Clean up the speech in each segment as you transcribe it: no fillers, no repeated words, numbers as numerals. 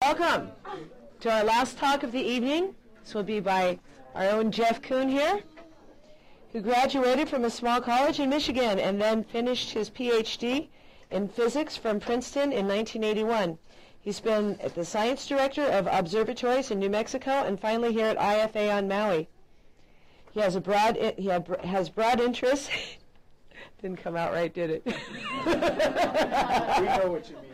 Welcome to our last talk of the evening. This will be by our own Jeff Kuhn here, who graduated from a small college in Michigan and then finished his PhD in physics from Princeton in 1981. He's been the science director of observatories in New Mexico and finally here at IFA on Maui. He has broad interests. Didn't come out right, did it? We know what you mean.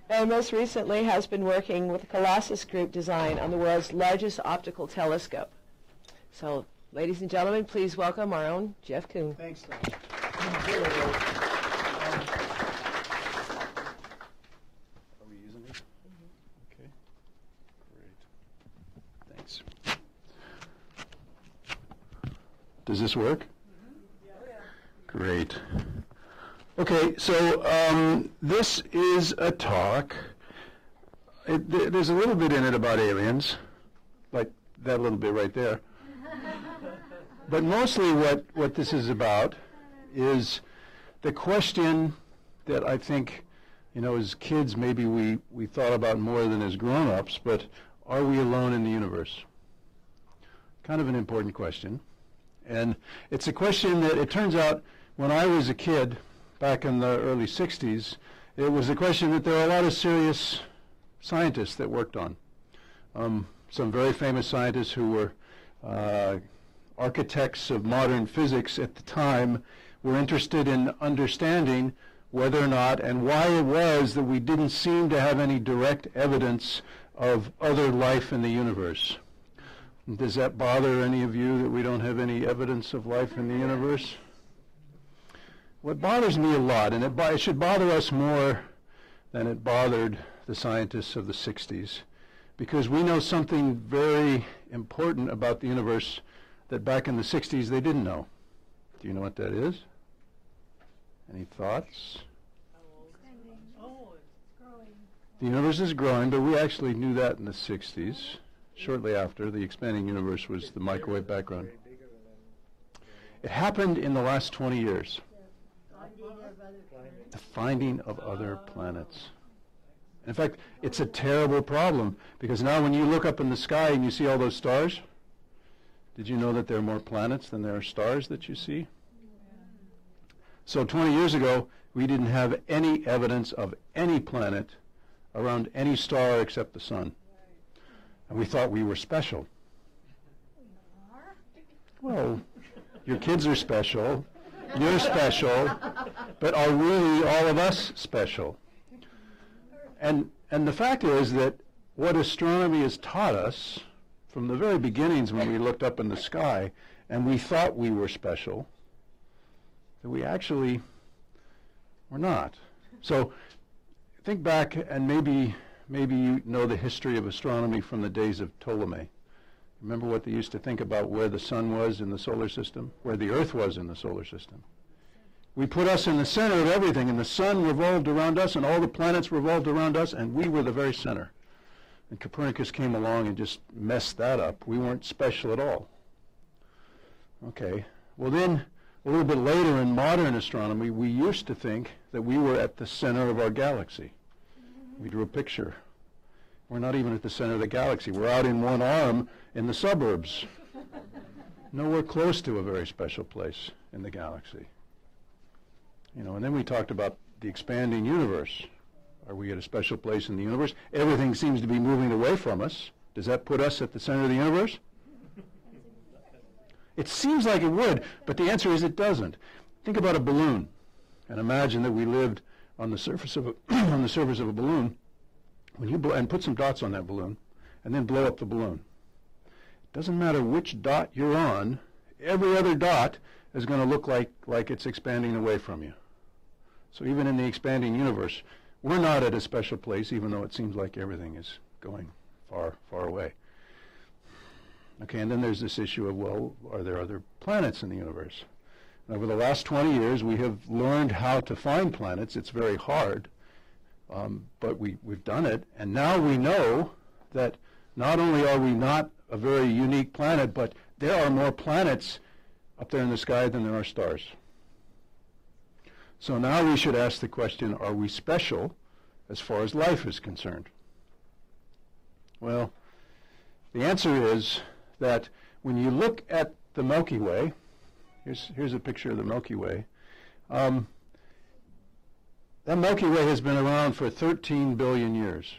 And most recently has been working with the Colossus group design on the world's largest optical telescope. So, ladies and gentlemen, please welcome our own Jeff Kuhn. Thanks, Don. Are we using it? Okay. Great. Thanks. Does this work? Great. Okay, so this is a talk. There's a little bit in it about aliens, like that little bit right there. But mostly what this is about is the question that I think, as kids maybe we thought about more than as grown-ups, but are we alone in the universe? Kind of an important question. And it's a question that it turns out when I was a kid, back in the early 60s, it was a question that there were a lot of serious scientists that worked on. Some very famous scientists who were architects of modern physics at the time were interested in understanding whether or not and why it was that we didn't seem to have any direct evidence of other life in the universe. Does that bother any of you that we don't have any evidence of life in the universe? What bothers me a lot, and it should bother us more than it bothered the scientists of the 60s, because we know something very important about the universe that back in the 60s they didn't know. Do you know what that is? Any thoughts? Oh, it's growing. The universe is growing, but we actually knew that in the 60s. Shortly after, the expanding universe was the microwave background. It happened in the last 20 years. The finding of other planets. In fact, it's a terrible problem, because now when you look up in the sky and you see all those stars, did you know that there are more planets than there are stars that you see? So 20 years ago, we didn't have any evidence of any planet around any star except the sun. And we thought we were special. Well, your kids are special, you're special, but are really all of us special? And the fact is that what astronomy has taught us from the very beginnings when we looked up in the sky and we thought we were special, that we actually were not. So think back, and maybe you know the history of astronomy from the days of Ptolemy. Remember what they used to think about where the sun was in the solar system, where the earth was in the solar system. We put us in the center of everything, and the sun revolved around us, and all the planets revolved around us, and we were the very center. And Copernicus came along and just messed that up. We weren't special at all. Okay, well then, a little bit later in modern astronomy, we used to think that we were at the center of our galaxy. We drew a picture. We're not even at the center of the galaxy. We're out in one arm in the suburbs. Nowhere close to a very special place in the galaxy. And then we talked about the expanding universe. Are we at a special place in the universe? Everything seems to be moving away from us. Does that put us at the center of the universe? It seems like it would, but the answer is it doesn't. Think about a balloon, and imagine that we lived on the surface of a balloon. When you and put some dots on that balloon, and then blow up the balloon. It doesn't matter which dot you're on. Every other dot is going to look like it's expanding away from you. So even in the expanding universe, we're not at a special place, even though it seems like everything is going far, far away. Okay, and then there's this issue of, well, are there other planets in the universe? And over the last 20 years, we have learned how to find planets. It's very hard, but we've done it. And now we know that not only are we not a very unique planet, but there are more planets up there in the sky than there are stars. So now we should ask the question, are we special as far as life is concerned? Well, the answer is that when you look at the Milky Way, here's a picture of the Milky Way. That Milky Way has been around for 13 billion years.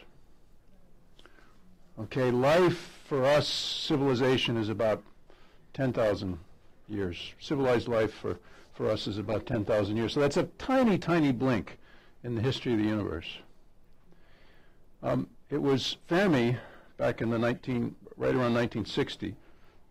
Okay, life for us, civilization, is about 10,000 years. Civilized life for us is about 10,000 years. So that's a tiny, tiny blink in the history of the universe. It was Fermi back in the right around 1960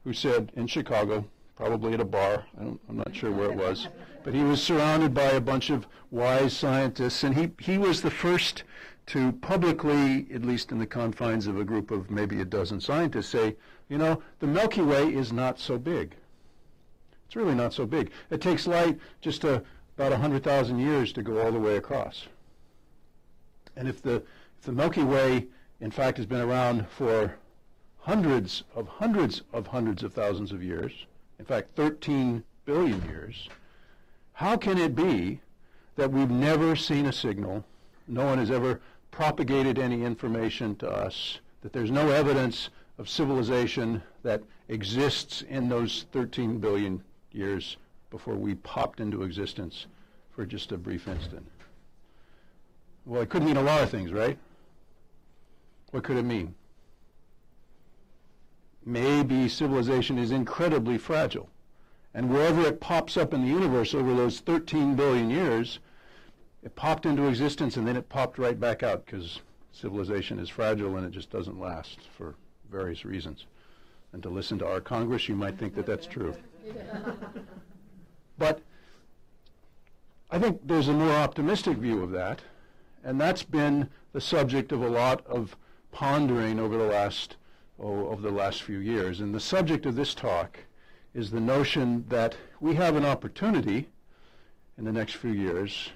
who said in Chicago, probably at a bar, I'm not sure where it was, but he was surrounded by a bunch of wise scientists, and he was the first to publicly, at least in the confines of a group of maybe a dozen scientists, say, you know, the Milky Way is not so big. It's really not so big. It takes light just about 100,000 years to go all the way across. And if the Milky Way, in fact, has been around for hundreds of thousands of years, in fact, 13 billion years, how can it be that we've never seen a signal, no one has ever propagated any information to us, that there's no evidence of civilization that exists in those 13 billion years before we popped into existence for just a brief instant? Well, it could mean a lot of things, right? What could it mean? Maybe civilization is incredibly fragile, and wherever it pops up in the universe over those 13 billion years, it popped into existence and then it popped right back out, because civilization is fragile and it just doesn't last for various reasons. And to listen to our Congress, you might think that that's true. But I think there's a more optimistic view of that, and that's been the subject of a lot of pondering over the last few years. And the subject of this talk is the notion that we have an opportunity in the next few years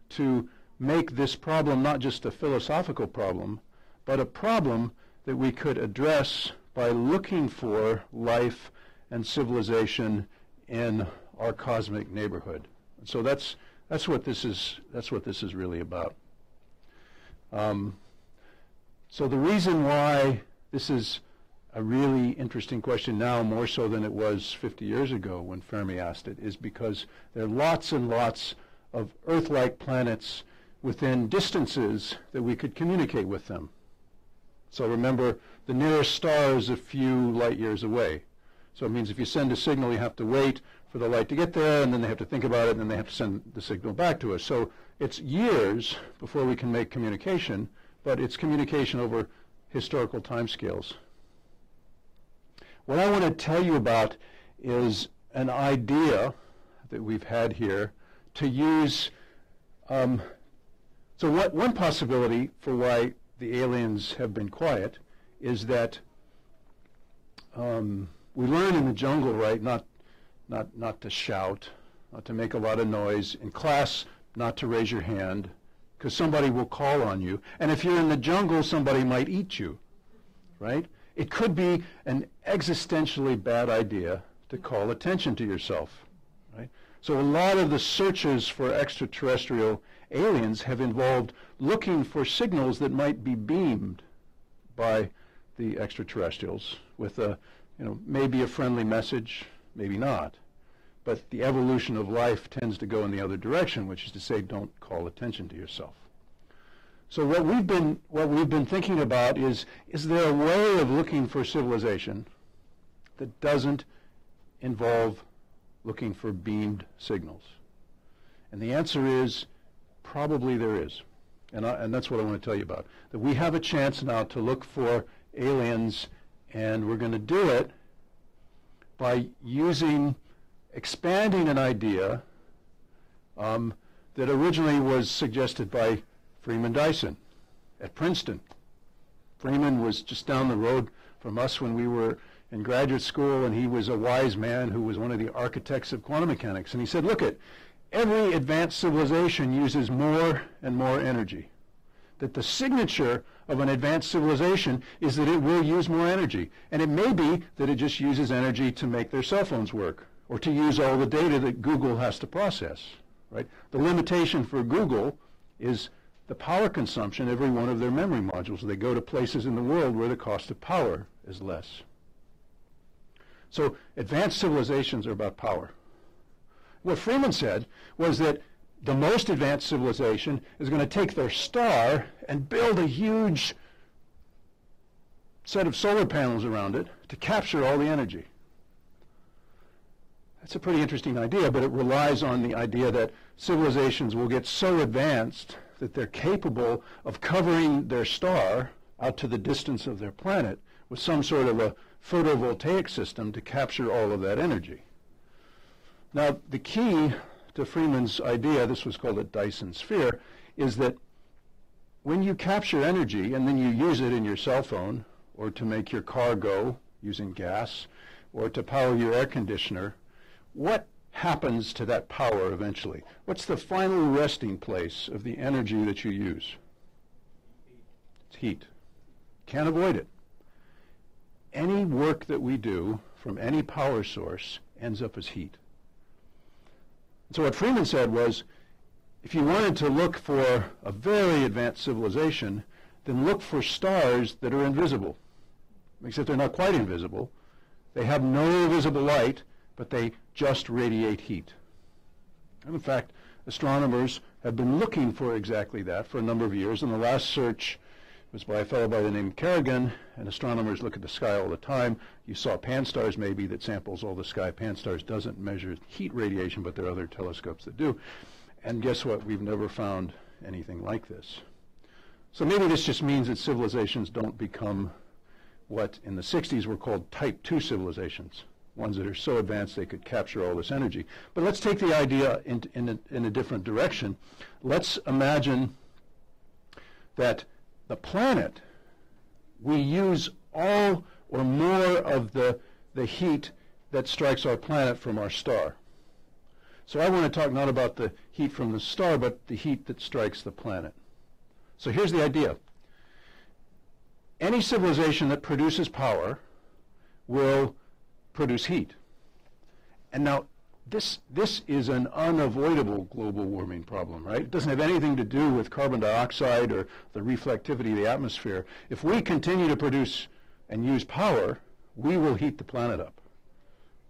to make this problem not just a philosophical problem, but a problem that we could address by looking for life and civilization in our cosmic neighborhood. And so that's what this is really about. So the reason why this is a really interesting question now, more so than it was 50 years ago when Fermi asked it, is because there are lots and lots of Earth-like planets within distances that we could communicate with them. So remember, the nearest star is a few light years away. So it means if you send a signal, you have to wait for the light to get there, and then they have to think about it, and then they have to send the signal back to us. So it's years before we can make communication, but it's communication over historical timescales. What I want to tell you about is an idea that we've had here to use. So one possibility for why the aliens have been quiet is that we learn in the jungle, right, not to shout, not to make a lot of noise. In class, not to raise your hand, because somebody will call on you. And if you're in the jungle, somebody might eat you, right? It could be an existentially bad idea to call attention to yourself, right? So a lot of the searches for extraterrestrial aliens have involved looking for signals that might be beamed by the extraterrestrials with a, maybe a friendly message, maybe not. But the evolution of life tends to go in the other direction, which is to say, don't call attention to yourself. So what we've been thinking about is there a way of looking for civilization that doesn't involve looking for beamed signals? And the answer is probably there is. And that's what I want to tell you about. That we have a chance now to look for aliens, and we're going to do it by expanding an idea that originally was suggested by Freeman Dyson at Princeton. Freeman was just down the road from us when we were in graduate school, and he was a wise man who was one of the architects of quantum mechanics. And he said, look, every advanced civilization uses more and more energy. That the signature of an advanced civilization is that it will use more energy. And it may be that it just uses energy to make their cell phones work, or to use all the data that Google has to process, right? The limitation for Google is the power consumption every one of their memory modules. They go to places in the world where the cost of power is less. So advanced civilizations are about power. What Freeman said was that the most advanced civilization is going to take their star and build a huge set of solar panels around it to capture all the energy. That's a pretty interesting idea, but it relies on the idea that civilizations will get so advanced that they're capable of covering their star out to the distance of their planet with some sort of a photovoltaic system to capture all of that energy. Now, the key to Freeman's idea, this was called a Dyson sphere, is that when you capture energy and then you use it in your cell phone or to make your car go using gas or to power your air conditioner, what happens to that power eventually? What's the final resting place of the energy that you use? It's heat. Can't avoid it. Any work that we do from any power source ends up as heat. So what Freeman said was, if you wanted to look for a very advanced civilization, then look for stars that are invisible. Except they're not quite invisible. They have no visible light, but they just radiate heat. And in fact, astronomers have been looking for exactly that for a number of years, and the last search was by a fellow by the name of Kerrigan, and astronomers look at the sky all the time. You saw Pan-STARRS maybe that samples all the sky. Pan-STARRS doesn't measure heat radiation, but there are other telescopes that do. And guess what? We've never found anything like this. So maybe this just means that civilizations don't become what in the 60s were called type 2 civilizations, ones that are so advanced they could capture all this energy. But let's take the idea in a different direction. Let's imagine that the planet, we use all or more of the heat that strikes our planet from our star. So I want to talk not about the heat from the star, but the heat that strikes the planet. So here's the idea. Any civilization that produces power will produce heat. And now, this is an unavoidable global warming problem, right? It doesn't have anything to do with carbon dioxide or the reflectivity of the atmosphere. If we continue to produce and use power, we will heat the planet up.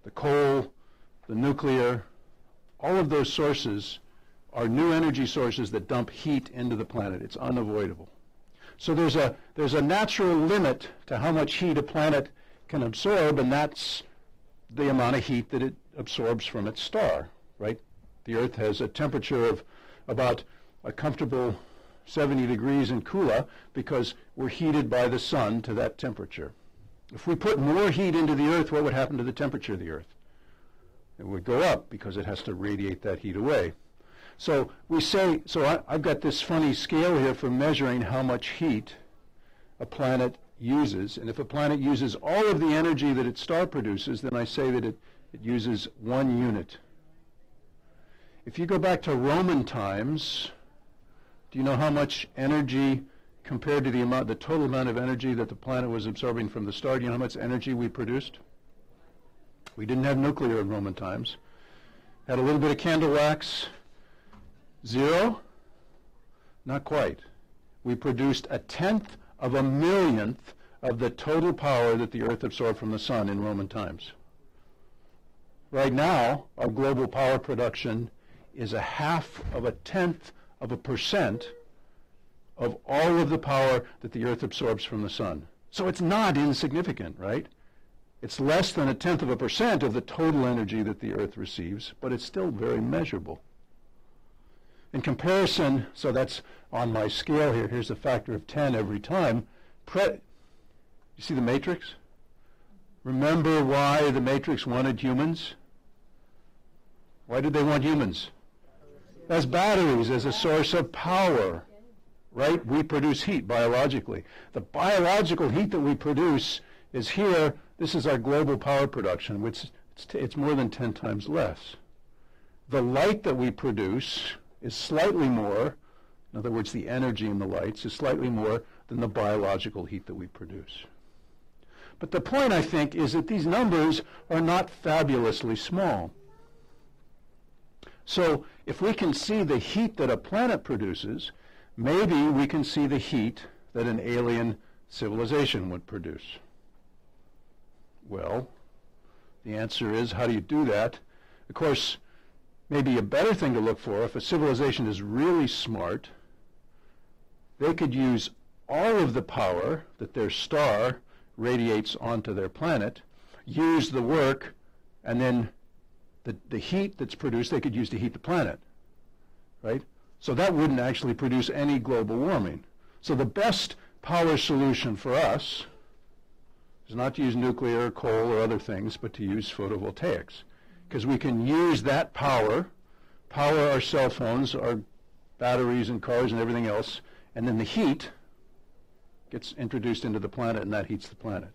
The coal, the nuclear, all of those sources are new energy sources that dump heat into the planet. It's unavoidable. So there's a natural limit to how much heat a planet can absorb, and that's the amount of heat that it absorbs from its star, right? The Earth has a temperature of about a comfortable 70 degrees in Kula because we're heated by the sun to that temperature. If we put more heat into the Earth, what would happen to the temperature of the Earth? It would go up because it has to radiate that heat away. So we say, I've got this funny scale here for measuring how much heat a planet uses. And if a planet uses all of the energy that its star produces, then I say that it uses 1 unit. If you go back to Roman times, do you know how much energy compared to the total amount of energy that the planet was absorbing from the star? Do you know how much energy we produced? We didn't have nuclear in Roman times. Had a little bit of candle wax. 0? Not quite. We produced 1/10 of a millionth of the total power that the Earth absorbed from the sun in Roman times. Right now, our global power production is 1/2 of 1/10 of a percent of all of the power that the Earth absorbs from the sun. So it's not insignificant, right? It's less than 1/10 of a percent of the total energy that the Earth receives, but it's still very measurable. In comparison, so that's on my scale here, here's a factor of 10 every time. You see the matrix? Remember why the matrix wanted humans? Why did they want humans? As batteries, as a source of power, right? We produce heat biologically. The biological heat that we produce is here. This is our global power production, which it's more than 10 times less. The light that we produce is slightly more, in other words, the energy in the lights is slightly more than the biological heat that we produce. But the point, I think, is that these numbers are not fabulously small. So if we can see the heat that a planet produces, maybe we can see the heat that an alien civilization would produce. Well, the answer is, how do you do that? Of course, maybe a better thing to look for, if a civilization is really smart, they could use all of the power that their star radiates onto their planet, use the work, and then the heat that's produced, they could use to heat the planet, right? So that wouldn't actually produce any global warming. So the best power solution for us is not to use nuclear, coal, or other things, but to use photovoltaics. Because we can use that power our cell phones, our batteries and cars and everything else, and then the heat gets introduced into the planet, and that heats the planet.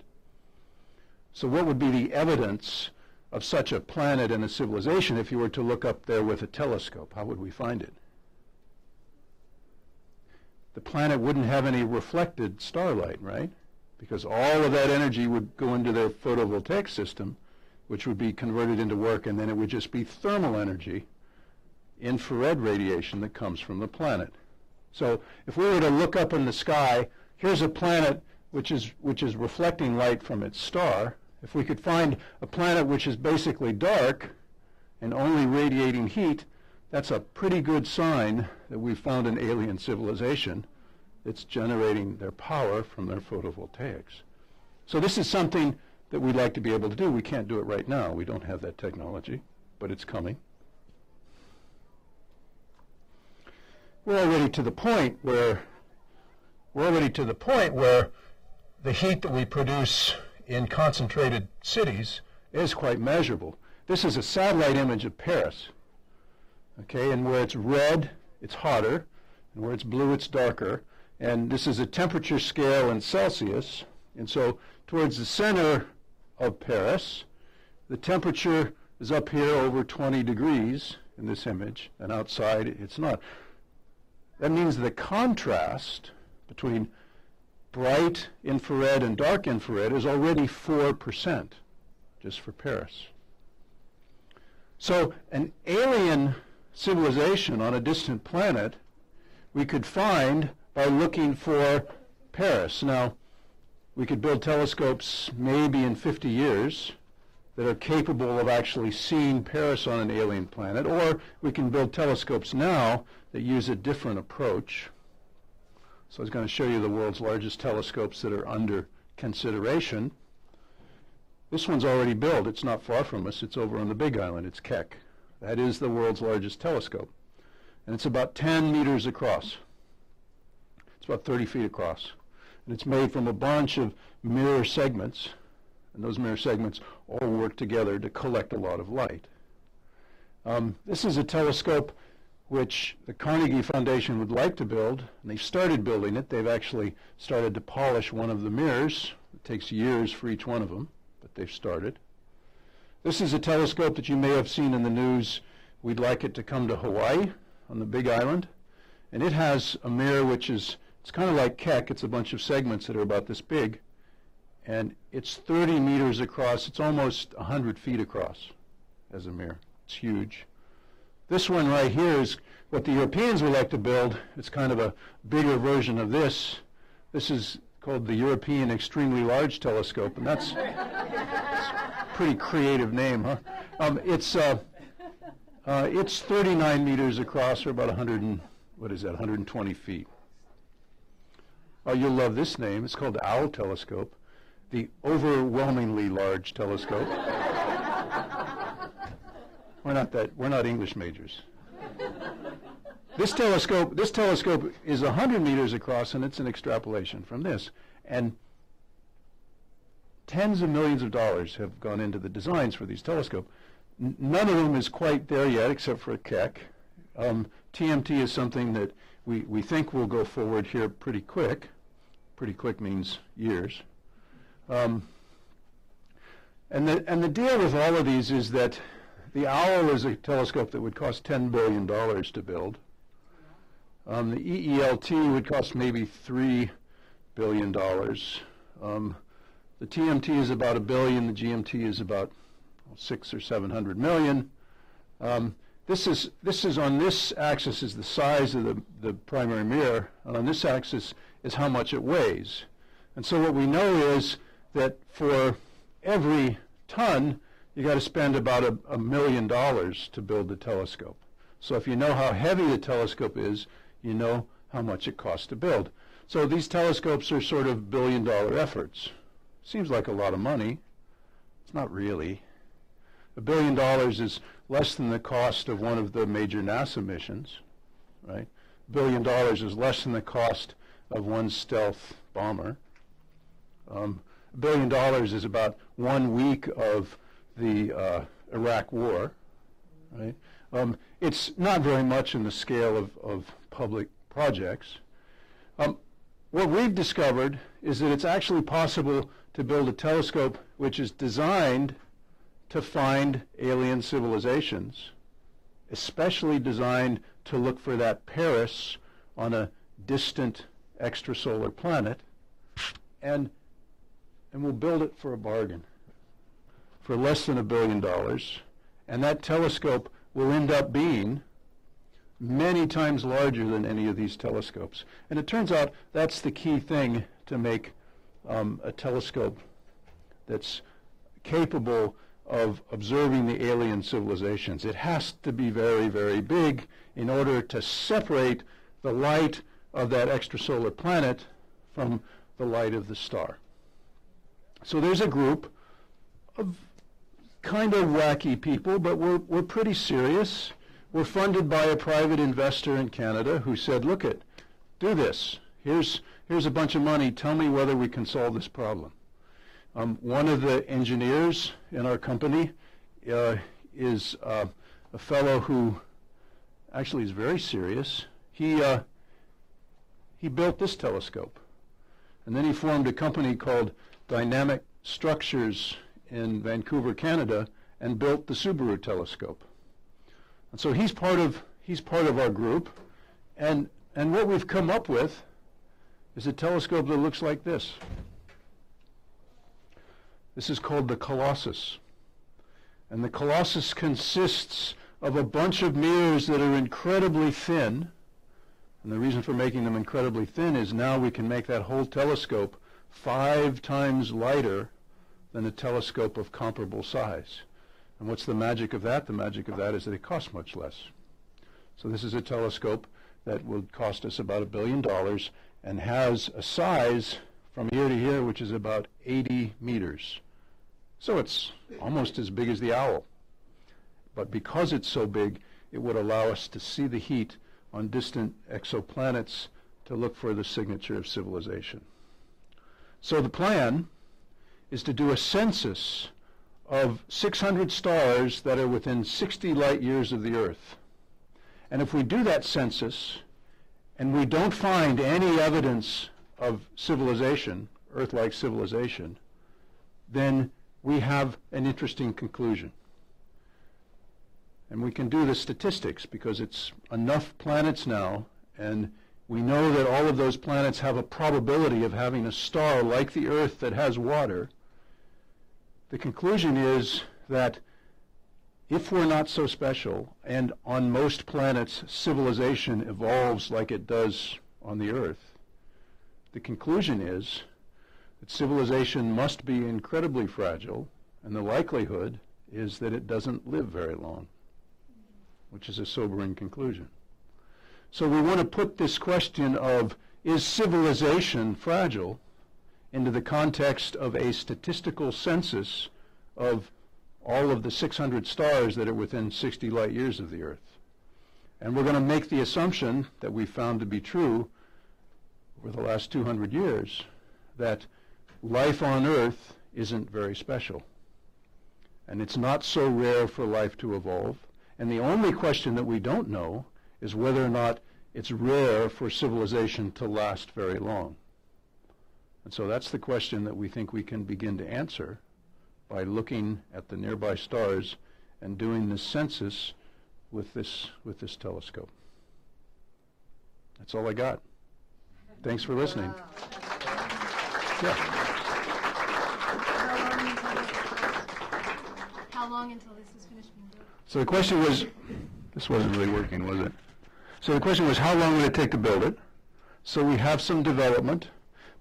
So what would be the evidence of such a planet and a civilization if you were to look up there with a telescope? How would we find it? The planet wouldn't have any reflected starlight, right? Because all of that energy would go into their photovoltaic system, which would be converted into work, and then it would just be thermal energy, infrared radiation that comes from the planet. So if we were to look up in the sky, here's a planet which is reflecting light from its star. If we could find a planet which is basically dark and only radiating heat, that's a pretty good sign that we've found an alien civilization that's generating their power from their photovoltaics. So this is something that we'd like to be able to do. We can't do it right now. We don't have that technology, but it's coming. We're already to the point where the heat that we produce in concentrated cities is quite measurable. This is a satellite image of Paris. Okay, and where it's red, it's hotter, and where it's blue, it's darker. And this is a temperature scale in Celsius. And so towards the center of Paris, the temperature is up here over 20 degrees in this image, and outside it's not. That means the contrast between bright infrared and dark infrared is already 4%, just for Paris. So an alien civilization on a distant planet we could find by looking for Paris. Now, we could build telescopes maybe in 50 years that are capable of actually seeing Paris on an alien planet, or we can build telescopes now that use a different approach. So I was going to show you the world's largest telescopes that are under consideration. This one's already built. It's not far from us. It's over on the Big Island. It's Keck. That is the world's largest telescope. And it's about 10 meters across. It's about 30 feet across. And it's made from a bunch of mirror segments. And those mirror segments all work together to collect a lot of light. This is a telescope which the Carnegie Foundation would like to build, and they've started building it. They've actually started to polish one of the mirrors. It takes years for each one of them, but they've started. This is a telescope that you may have seen in the news. We'd like it to come to Hawaii on the Big Island. And it has a mirror which is, it's kind of like Keck. It's a bunch of segments that are about this big. And it's 30 meters across. It's almost 100 feet across as a mirror. It's huge. This one right here is what the Europeans would like to build. It's kind of a bigger version of this. This is called the European Extremely Large Telescope, and that's a pretty creative name, huh? It's 39 meters across, or about 120 feet. Oh, you'll love this name. It's called the Owl Telescope, the Overwhelmingly Large Telescope. We're not English majors. This telescope is 100 meters across, and it's an extrapolation from this. And tens of millions of dollars have gone into the designs for these telescopes. None of them is quite there yet, except for Keck. TMT is something that we think will go forward here pretty quick. Pretty quick means years. And the deal with all of these is that the Owl is a telescope that would cost $10 billion to build. The EELT would cost maybe $3 billion. The TMT is about $1 billion. The GMT is about 600 or 700 million. this is on this axis is the size of the primary mirror, and on this axis is how much it weighs. And so what we know is that for every ton, you got to spend about $1 million to build the telescope. So if you know how heavy the telescope is, you know how much it costs to build. So these telescopes are sort of billion-dollar efforts. Seems like a lot of money. It's not really. $1 billion is less than the cost of one of the major NASA missions, right? $1 billion is less than the cost of one stealth bomber. $1 billion is about 1 week of the Iraq War, right? It's not very much in the scale of public projects. What we've discovered is that it's actually possible to build a telescope which is designed to find alien civilizations, especially designed to look for that Paris on a distant extrasolar planet, and we'll build it for a bargain, for less than $1 billion, and that telescope will end up being many times larger than any of these telescopes. And it turns out that's the key thing to make a telescope that's capable of observing the alien civilizations. It has to be very, very big in order to separate the light of that extrasolar planet from the light of the star. So there's a group of kind of wacky people, but we're pretty serious. We're funded by a private investor in Canada who said, look it, do this. Here's a bunch of money. Tell me whether we can solve this problem. One of the engineers in our company is a fellow who actually is very serious. He built this telescope, and then he formed a company called Dynamic Structures in Vancouver, Canada, and built the Subaru telescope. And so he's part of our group, and what we've come up with is a telescope that looks like this. This is called the Colossus. And the Colossus consists of a bunch of mirrors that are incredibly thin. And the reason for making them incredibly thin is now we can make that whole telescope 5 times lighter than a telescope of comparable size. And what's the magic of that? The magic of that is that it costs much less. So this is a telescope that will cost us about $1 billion and has a size from here to here which is about 80 meters. So it's almost as big as the owl. But because it's so big, it would allow us to see the heat on distant exoplanets to look for the signature of civilization. So the plan is to do a census of 600 stars that are within 60 light years of the Earth. And if we do that census and we don't find any evidence of civilization, Earth-like civilization, then we have an interesting conclusion. And we can do the statistics because it's enough planets now, and we know that all of those planets have a probability of having a star like the Earth that has water. The conclusion is that if we're not so special, and on most planets civilization evolves like it does on the Earth, the conclusion is that civilization must be incredibly fragile, and the likelihood is that it doesn't live very long, which is a sobering conclusion. So we want to put this question of, is civilization fragile, into the context of a statistical census of all of the 600 stars that are within 60 light years of the Earth. And we're going to make the assumption that we found to be true over the last 200 years, that life on Earth isn't very special. And it's not so rare for life to evolve. And the only question that we don't know is whether or not it's rare for civilization to last very long. And so that's the question that we think we can begin to answer by looking at the nearby stars and doing this census with this telescope. That's all I got. Thanks for listening. Yeah. How long until this is finished being built? So the question was, This wasn't really working, was it? So the question was, how long would it take to build it? So we have some development,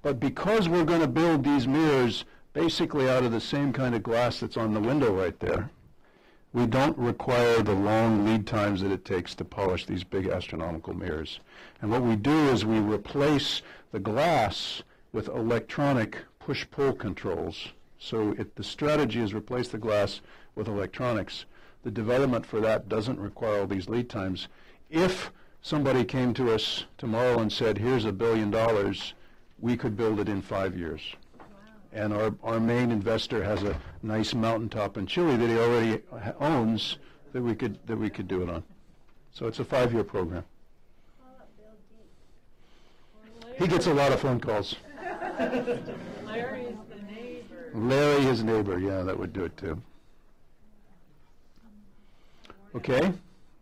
but because we're going to build these mirrors basically out of the same kind of glass that's on the window right there, we don't require the long lead times that it takes to polish these big astronomical mirrors. And what we do is we replace the glass with electronic push-pull controls. So the strategy is replace the glass with electronics. The development for that doesn't require all these lead times. If somebody came to us tomorrow and said, here's $1 billion, we could build it in 5 years. And our main investor has a nice mountaintop in Chile that he already owns that we could do it on. So it's a 5-year program. He gets a lot of phone calls. Larry is the neighbor. Larry, his neighbor, yeah, that would do it too. Okay,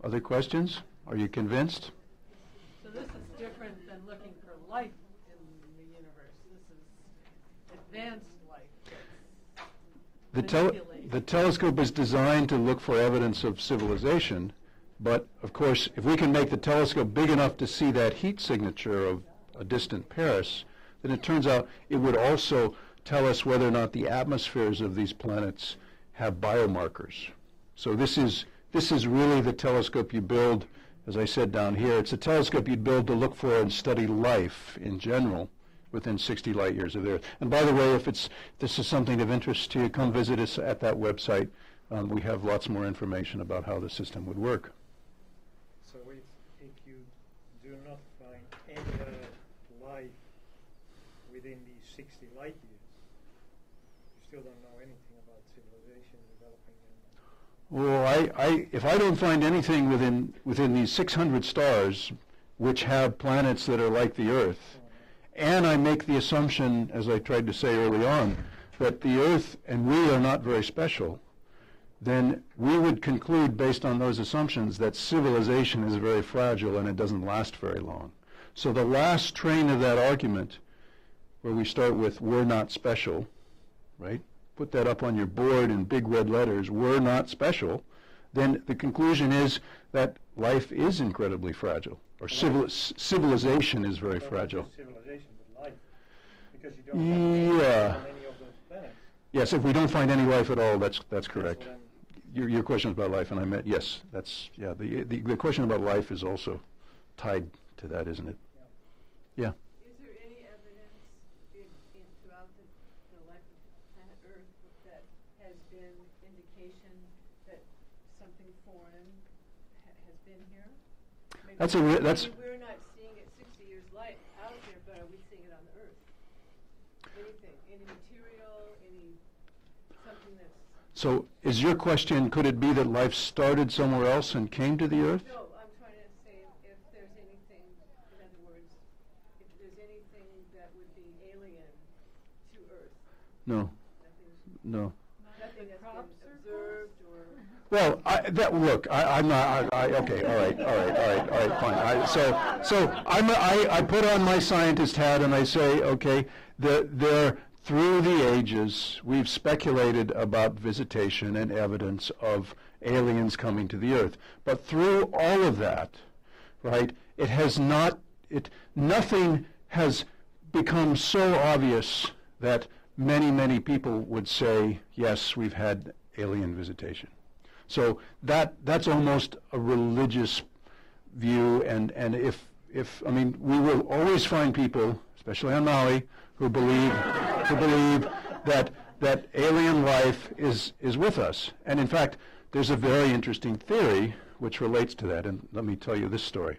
other questions? Are you convinced? So this is different than looking for life in the universe. This is advanced life. The telescope is designed to look for evidence of civilization, but of course, if we can make the telescope big enough to see that heat signature of a distant Paris, then it turns out it would also tell us whether or not the atmospheres of these planets have biomarkers. So this is really the telescope you build, as I said down here. It's a telescope you'd build to look for and study life in general within 60 light years of the Earth. And by the way, if this is something of interest to you, come visit us at that website. We have lots more information about how the system would work. So if you do not find any life within these 60 light years, you still don't know anything about civilization developing. Well, if I don't find anything within these 600 stars which have planets that are like the Earth, and I make the assumption, as I tried to say early on, that the Earth and we are not very special, then we would conclude based on those assumptions that civilization is very fragile and it doesn't last very long. So the last train of that argument, where we start with we're not special, right? Put that up on your board in big red letters, we're not special, then the conclusion is that life is incredibly fragile, or civilization is very fragile. Not just civilization, but life. Because you don't find any of those planets. Yes, if we don't find any life at all, that's correct. So Your question was about life, and I meant, yes, that's, yeah, the question about life is also tied to that, isn't it? Yeah. Is there any evidence throughout the life of planet Earth that has been indication that something foreign has been here? Maybe we're not seeing it 60 years light out here, but are we seeing it on the Earth? Anything, any material, something that's... So is your question, could it be that life started somewhere else and came to the Earth? No, I'm trying to say if there's anything, in other words, if there's anything that would be alien to Earth. No. No. Nothing that's been observed or... Well, I'm not. Okay, all right, fine. I put on my scientist hat and I say, okay, through the ages, we've speculated about visitation and evidence of aliens coming to the Earth. But through all of that, right, nothing has become so obvious that many people would say, yes, we've had alien visitation. So that's almost a religious view, and if I mean, we will always find people, especially on Maui, who believe that alien life is with us. And in fact, there's a very interesting theory which relates to that, and let me tell you this story.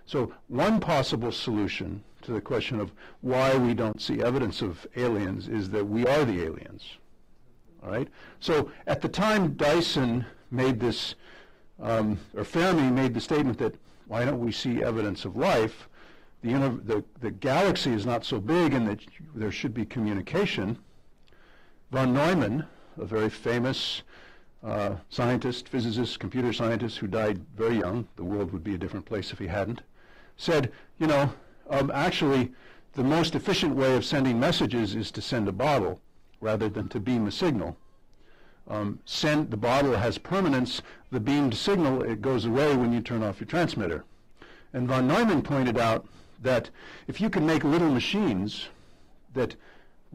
So one possible solution to the question of why we don't see evidence of aliens is that we are the aliens. All right? So at the time Dyson made this, or Fermi made the statement that why don't we see evidence of life, the galaxy is not so big and that there should be communication. Von Neumann, a very famous scientist, physicist, computer scientist who died very young, the world would be a different place if he hadn't, said, actually the most efficient way of sending messages is to send a bottle rather than to beam a signal. the bottle has permanence. The beamed signal, it goes away when you turn off your transmitter. And von Neumann pointed out that if you can make little machines that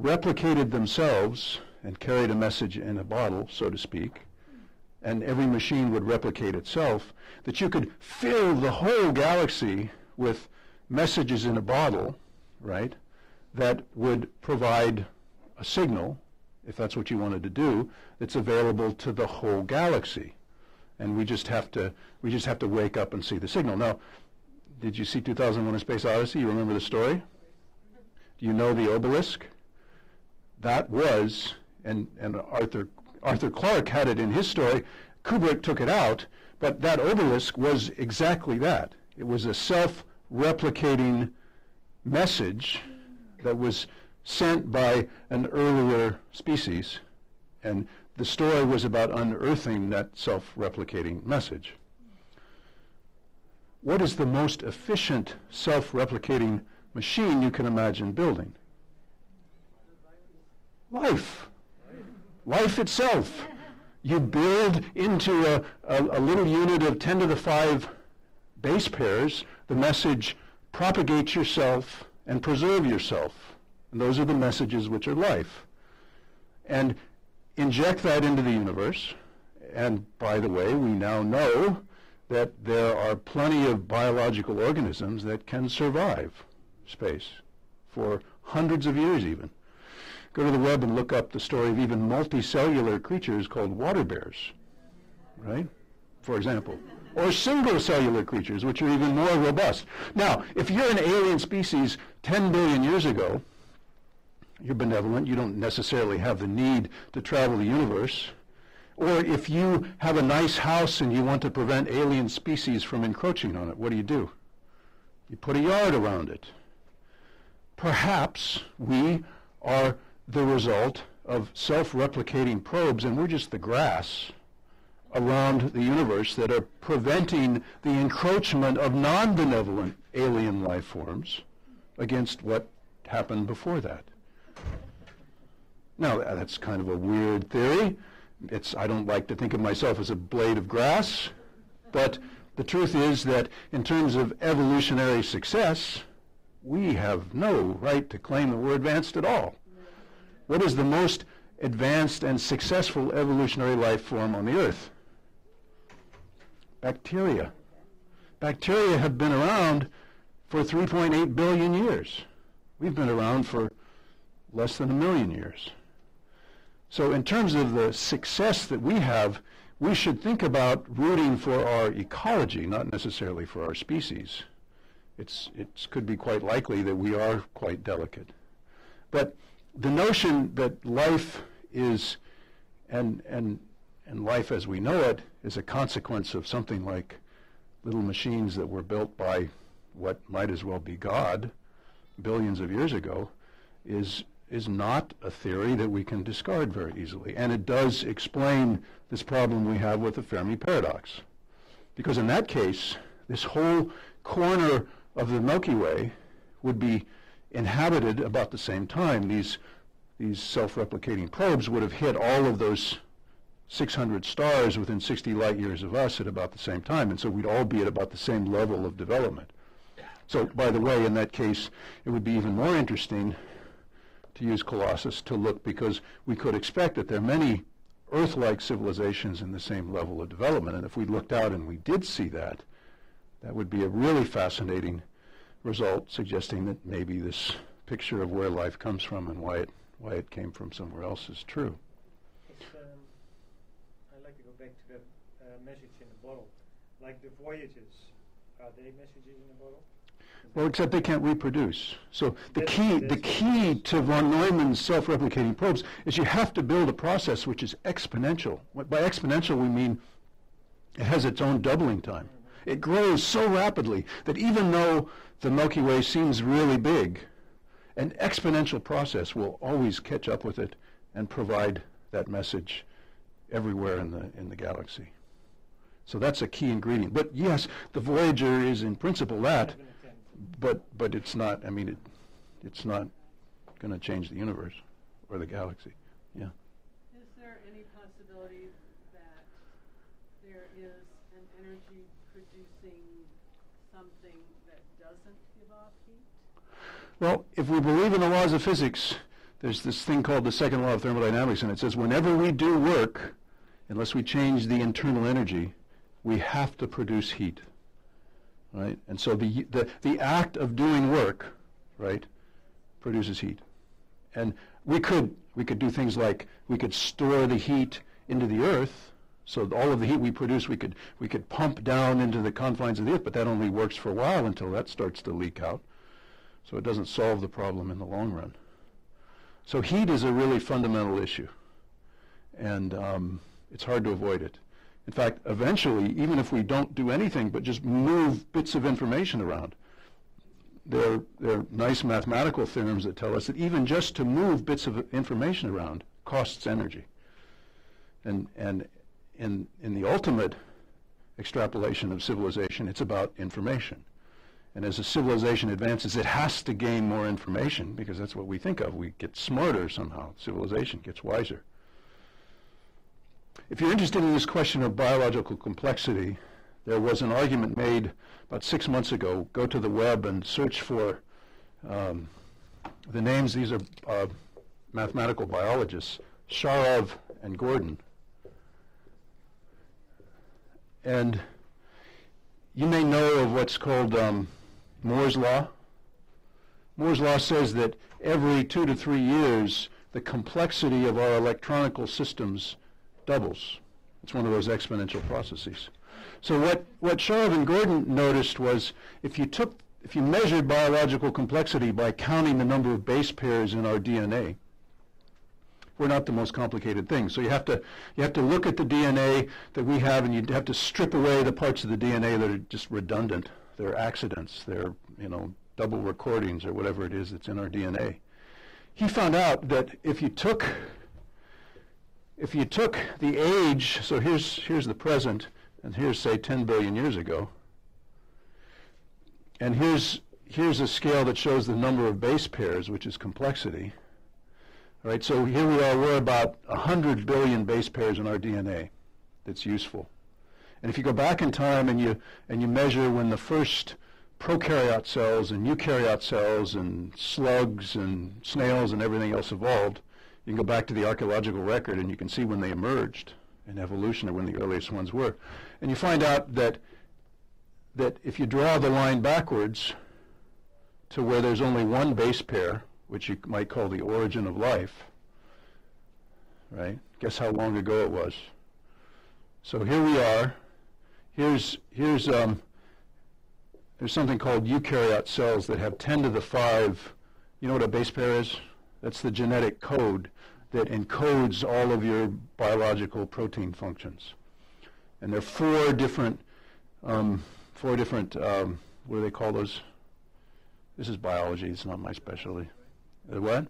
replicated themselves and carried a message in a bottle, so to speak, and every machine would replicate itself, that you could fill the whole galaxy with messages in a bottle, right, that would provide a signal, if that's what you wanted to do, that's available to the whole galaxy. And we just have to wake up and see the signal. Now, did you see 2001: A Space Odyssey? You remember the story? Do you know the obelisk? That was, and Arthur Clarke had it in his story. Kubrick took it out, but that obelisk was exactly that. It was a self-replicating message that was sent by an earlier species, and the story was about unearthing that self-replicating message. What is the most efficient self-replicating machine you can imagine building? Life. Life itself. You build into a little unit of 10 to the 5 base pairs the message, propagate yourself and preserve yourself. And those are the messages which are life. And inject that into the universe. And by the way, we now know that there are plenty of biological organisms that can survive space for hundreds of years even. Go to the web and look up the story of even multicellular creatures called water bears, right? For example. Or single cellular creatures, which are even more robust. Now, if you're an alien species 10 billion years ago, you're benevolent, you don't necessarily have the need to travel the universe. Or if you have a nice house and you want to prevent alien species from encroaching on it, what do? You put a yard around it. Perhaps we are the result of self-replicating probes, and we're just the grass around the universe that are preventing the encroachment of non-benevolent alien life forms against what happened before that. Now, that's kind of a weird theory. I don't like to think of myself as a blade of grass, but the truth is that in terms of evolutionary success, we have no right to claim that we're advanced at all. What is the most advanced and successful evolutionary life form on the Earth? Bacteria. Bacteria have been around for 3.8 billion years. We've been around for less than 1 million years. So in terms of the success that we have, we should think about rooting for our ecology, not necessarily for our species. It could be quite likely that we are quite delicate. But the notion that life is, and life as we know it, is a consequence of something like little machines that were built by what might as well be God billions of years ago, is not a theory that we can discard very easily. And it does explain this problem we have with the Fermi paradox. Because in that case, this whole corner of the Milky Way would be inhabited about the same time. These self-replicating probes would have hit all of those 600 stars within 60 light years of us at about the same time, and so we'd all be at about the same level of development. So, by the way, in that case, it would be even more interesting to use Colossus to look, because we could expect that there are many Earth-like civilizations in the same level of development, and if we looked out and we did see that, that would be a really fascinating result, suggesting that maybe this picture of where life comes from and why it came from somewhere else is true. I'd like to go back to that message in the bottle. Like the voyages, are they messages in the bottle? Well, except they can't reproduce. So the key to von Neumann's self-replicating probes is you have to build a process which is exponential. By exponential, we mean it has its own doubling time. It grows so rapidly that even though the Milky Way seems really big, an exponential process will always catch up with it and provide that message everywhere in the galaxy. So that's a key ingredient. But yes, the Voyager is in principle that, but it's not. I mean, it's not going to change the universe or the galaxy. Yeah. Is there any possibility law of heat? Well, if we believe in the laws of physics, there's this thing called the second law of thermodynamics, and it says whenever we do work, unless we change the internal energy, we have to produce heat, right? And so the act of doing work, right, produces heat. And we could do things like we could store the heat into the earth, so all of the heat we produce we could pump down into the confines of the earth, but that only works for a while until that starts to leak out. So it doesn't solve the problem in the long run. So heat is a really fundamental issue, and it's hard to avoid it. In fact, eventually, even if we don't do anything but just move bits of information around, there are nice mathematical theorems that tell us that even just to move bits of information around costs energy. And in the ultimate extrapolation of civilization, it's about information. And as a civilization advances, it has to gain more information because that's what we think of. We get smarter somehow. Civilization gets wiser. If you're interested in this question of biological complexity, there was an argument made about 6 months ago. Go to the web and search for the names. These are mathematical biologists, Sharov and Gordon. And you may know of what's called Moore's Law. Moore's Law says that every 2 to 3 years, the complexity of our electronical systems doubles. It's one of those exponential processes. So what Sharov and Gordon noticed was if you measured biological complexity by counting the number of base pairs in our DNA, we're not the most complicated thing. So you have to look at the DNA that we have, and you have to strip away the parts of the DNA that are just redundant. They're accidents. They're double recordings or whatever it is that's in our DNA. He found out that if you took the age, so here's the present, and here's say 10 billion years ago, and here's a scale that shows the number of base pairs, which is complexity. All right, so here we are, we're about 100 billion base pairs in our DNA that's useful. And if you go back in time and you measure when the first prokaryote cells and eukaryote cells and slugs and snails and everything else evolved, you can go back to the archaeological record and you can see when they emerged in evolution or when the earliest ones were. And you find out that if you draw the line backwards to where there's only one base pair, which you might call the origin of life, right? Guess how long ago it was. So here we are. Here's something called eukaryote cells that have 10 to the 5. You know what a base pair is? That's the genetic code that encodes all of your biological protein functions. And there are four different, what do they call those? This is biology, it's not my specialty. What?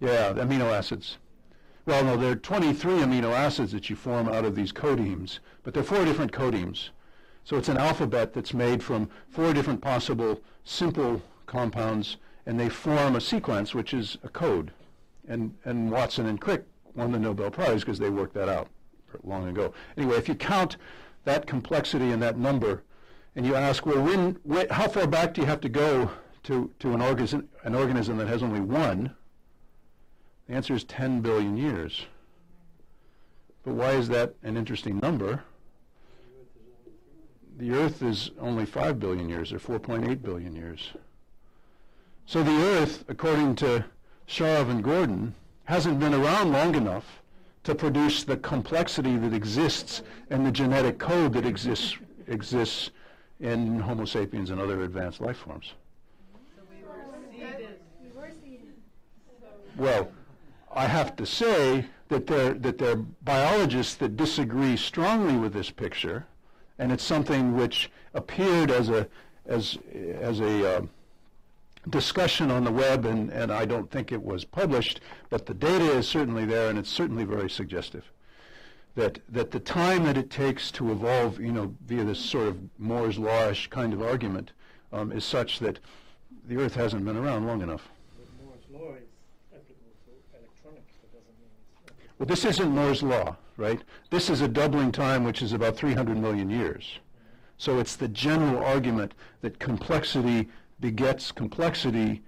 Yeah, the amino acids. Well, no, there are 23 amino acids that you form out of these codemes, but there are 4 different codemes. So it's an alphabet that's made from 4 different possible simple compounds, and they form a sequence, which is a code. And Watson and Crick won the Nobel Prize because they worked that out long ago. Anyway, if you count that complexity and that number, and you ask, well, how far back do you have to go to an organism that has only one? The answer is 10 billion years. But why is that an interesting number? The Earth is only 5 billion years, or 4.8 billion years. So the Earth, according to Sharov and Gordon, hasn't been around long enough to produce the complexity that exists and the genetic code that exists in Homo sapiens and other advanced life forms. So we were seeded. Well, I have to say that there are biologists that disagree strongly with this picture, and it's something which appeared as a discussion on the web, and I don't think it was published, but the data is certainly there, and it's certainly very suggestive that the time that it takes to evolve, via this sort of Moore's Law-ish kind of argument, is such that the Earth hasn't been around long enough. But Moore's Law is applicable to electronics. That doesn't mean it's applicable. Well, this isn't Moore's Law, right? This is a doubling time, which is about 300 million years. So it's the general argument that complexity begets complexity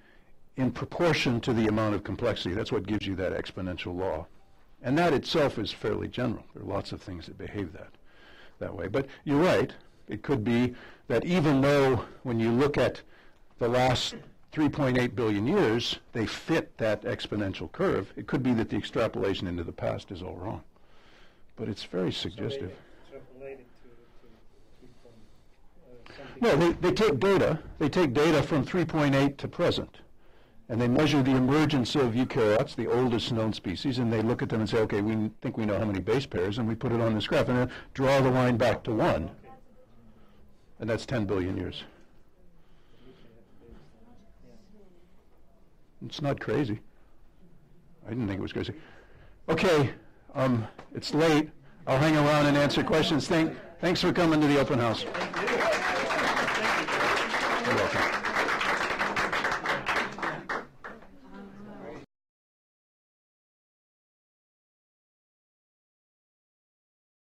in proportion to the amount of complexity. That's what gives you that exponential law. And that itself is fairly general. There are lots of things that behave that way. But you're right. It could be that even though when you look at the last 3.8 billion years, they fit that exponential curve, it could be that the extrapolation into the past is all wrong. But it's very suggestive. So they extrapolated to 3 point, something. No, they take data. They take data from 3.8 to present. And they measure the emergence of eukaryotes, the oldest known species, and they look at them and say, okay, we think we know how many base pairs, and we put it on this graph, and then draw the line back to 1. Okay. And that's 10 billion years. It's not crazy. I didn't think it was crazy. Okay, it's late. I'll hang around and answer questions. Thanks for coming to the open house. Thank you. You're welcome.